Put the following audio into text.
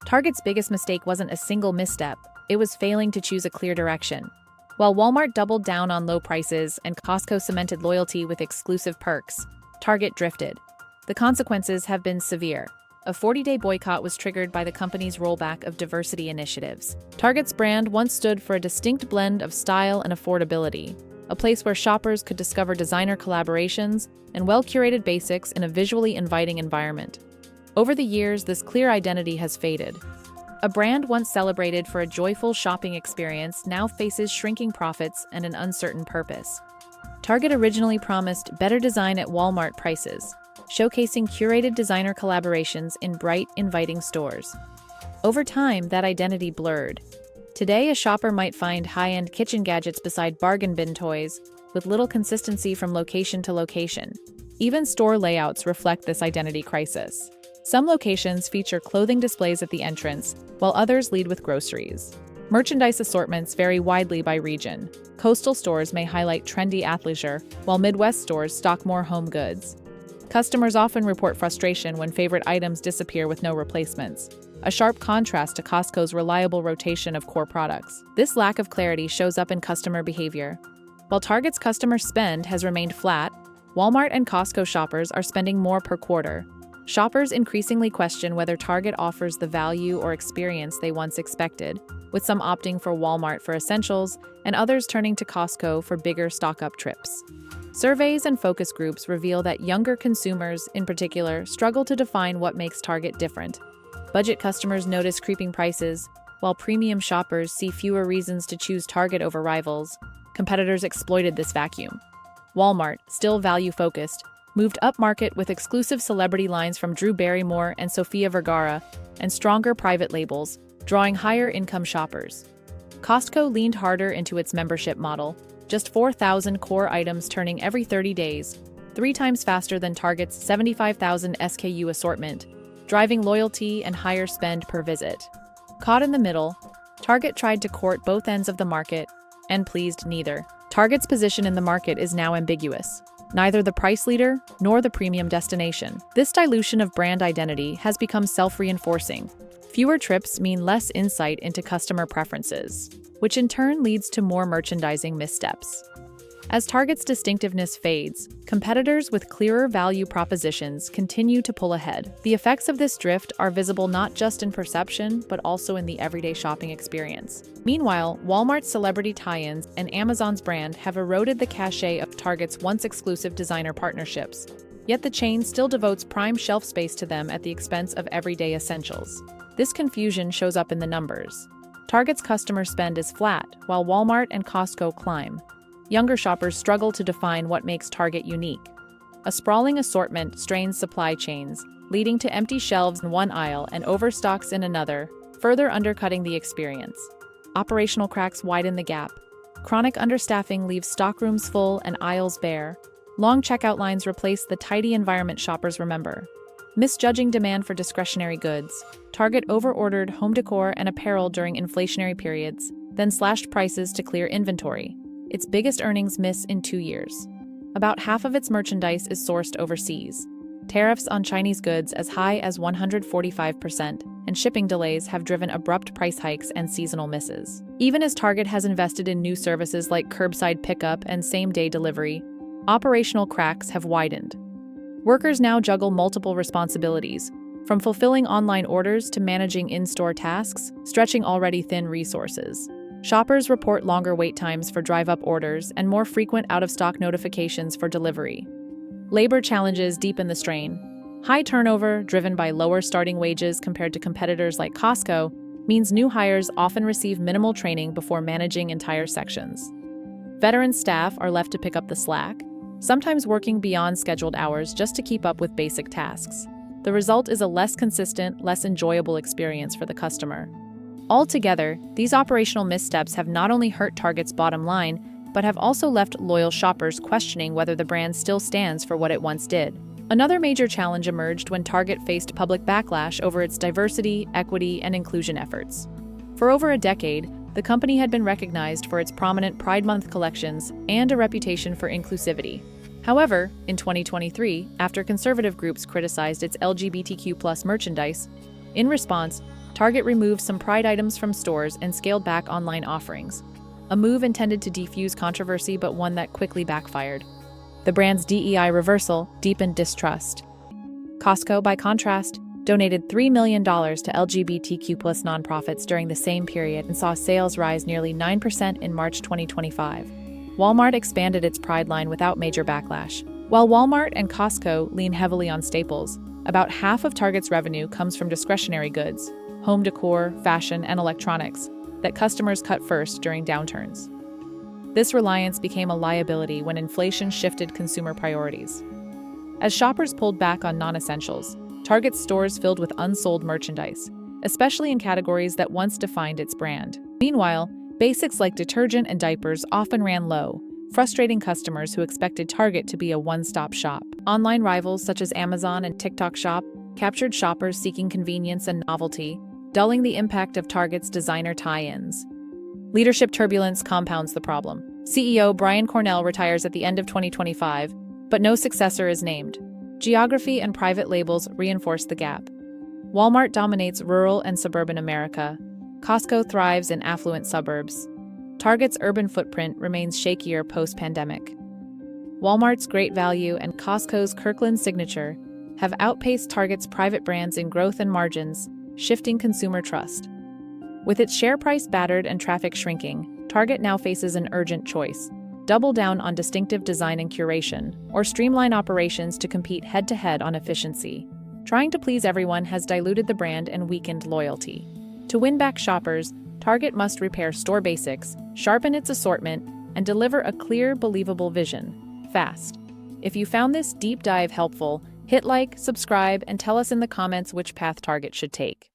Target's biggest mistake wasn't a single misstep, it was failing to choose a clear direction. While Walmart doubled down on low prices and Costco cemented loyalty with exclusive perks, Target drifted. The consequences have been severe. A 40-day boycott was triggered by the company's rollback of diversity initiatives. Target's brand once stood for a distinct blend of style and affordability, a place where shoppers could discover designer collaborations and well-curated basics in a visually inviting environment. Over the years, this clear identity has faded. A brand once celebrated for a joyful shopping experience now faces shrinking profits and an uncertain purpose. Target originally promised better design at Walmart prices, showcasing curated designer collaborations in bright, inviting stores. Over time, that identity blurred. Today, a shopper might find high-end kitchen gadgets beside bargain bin toys, with little consistency from location to location. Even store layouts reflect this identity crisis. Some locations feature clothing displays at the entrance, while others lead with groceries. Merchandise assortments vary widely by region. Coastal stores may highlight trendy athleisure, while Midwest stores stock more home goods. Customers often report frustration when favorite items disappear with no replacements, a sharp contrast to Costco's reliable rotation of core products. This lack of clarity shows up in customer behavior. While Target's customer spend has remained flat, Walmart and Costco shoppers are spending more per quarter. Shoppers increasingly question whether Target offers the value or experience they once expected, with some opting for Walmart for essentials and others turning to Costco for bigger stock-up trips. Surveys and focus groups reveal that younger consumers, in particular, struggle to define what makes Target different. Budget customers notice creeping prices, while premium shoppers see fewer reasons to choose Target over rivals. Competitors exploited this vacuum. Walmart, still value-focused, moved upmarket with exclusive celebrity lines from Drew Barrymore and Sofia Vergara, and stronger private labels, drawing higher-income shoppers. Costco leaned harder into its membership model, just 4,000 core items turning every 30 days, 3 times faster than Target's 75,000 SKU assortment, driving loyalty and higher spend per visit. Caught in the middle, Target tried to court both ends of the market and pleased neither. Target's position in the market is now ambiguous. Neither the price leader nor the premium destination. This dilution of brand identity has become self-reinforcing. Fewer trips mean less insight into customer preferences, which in turn leads to more merchandising missteps. As Target's distinctiveness fades, competitors with clearer value propositions continue to pull ahead. The effects of this drift are visible not just in perception, but also in the everyday shopping experience. Meanwhile, Walmart's celebrity tie-ins and Amazon's brand have eroded the cachet of Target's once exclusive designer partnerships. Yet the chain still devotes prime shelf space to them at the expense of everyday essentials. This confusion shows up in the numbers. Target's customer spend is flat, while Walmart and Costco climb. Younger shoppers struggle to define what makes Target unique. A sprawling assortment strains supply chains, leading to empty shelves in one aisle and overstocks in another, further undercutting the experience. Operational cracks widen the gap. Chronic understaffing leaves stockrooms full and aisles bare. Long checkout lines replace the tidy environment shoppers remember. Misjudging demand for discretionary goods, Target overordered home decor and apparel during inflationary periods, then slashed prices to clear inventory. Its biggest earnings miss in 2 years. About half of its merchandise is sourced overseas. Tariffs on Chinese goods as high as 145%, and shipping delays have driven abrupt price hikes and seasonal misses. Even as Target has invested in new services like curbside pickup and same-day delivery, operational cracks have widened. Workers now juggle multiple responsibilities, from fulfilling online orders to managing in-store tasks, stretching already thin resources. Shoppers report longer wait times for drive-up orders and more frequent out-of-stock notifications for delivery. Labor challenges deepen the strain. High turnover, driven by lower starting wages compared to competitors like Costco, means new hires often receive minimal training before managing entire sections. Veteran staff are left to pick up the slack, sometimes working beyond scheduled hours just to keep up with basic tasks. The result is a less consistent, less enjoyable experience for the customer. Altogether, these operational missteps have not only hurt Target's bottom line, but have also left loyal shoppers questioning whether the brand still stands for what it once did. Another major challenge emerged when Target faced public backlash over its diversity, equity, and inclusion efforts. For over a decade, the company had been recognized for its prominent Pride Month collections and a reputation for inclusivity. However, in 2023, after conservative groups criticized its LGBTQ+ merchandise, in response, Target removed some Pride items from stores and scaled back online offerings, a move intended to defuse controversy but one that quickly backfired. The brand's DEI reversal deepened distrust. Costco, by contrast, donated $3 million to LGBTQ+ nonprofits during the same period and saw sales rise nearly 9% in March 2025. Walmart expanded its Pride line without major backlash. While Walmart and Costco lean heavily on staples, about half of Target's revenue comes from discretionary goods, home decor, fashion, and electronics, that customers cut first during downturns. This reliance became a liability when inflation shifted consumer priorities. As shoppers pulled back on non-essentials, Target's stores filled with unsold merchandise, especially in categories that once defined its brand. Meanwhile, basics like detergent and diapers often ran low, frustrating customers who expected Target to be a one-stop shop. Online rivals such as Amazon and TikTok Shop captured shoppers seeking convenience and novelty, dulling the impact of Target's designer tie-ins. Leadership turbulence compounds the problem. CEO Brian Cornell retires at the end of 2025, but no successor is named. Geography and private labels reinforce the gap. Walmart dominates rural and suburban America. Costco thrives in affluent suburbs. Target's urban footprint remains shakier post-pandemic. Walmart's Great Value and Costco's Kirkland Signature have outpaced Target's private brands in growth and margins, shifting consumer trust. With its share price battered and traffic shrinking, Target now faces an urgent choice: double down on distinctive design and curation, or streamline operations to compete head-to-head on efficiency. Trying to please everyone has diluted the brand and weakened loyalty. To win back shoppers, Target must repair store basics, sharpen its assortment, and deliver a clear, believable vision, fast. If you found this deep dive helpful, hit like, subscribe, and tell us in the comments which path Target should take.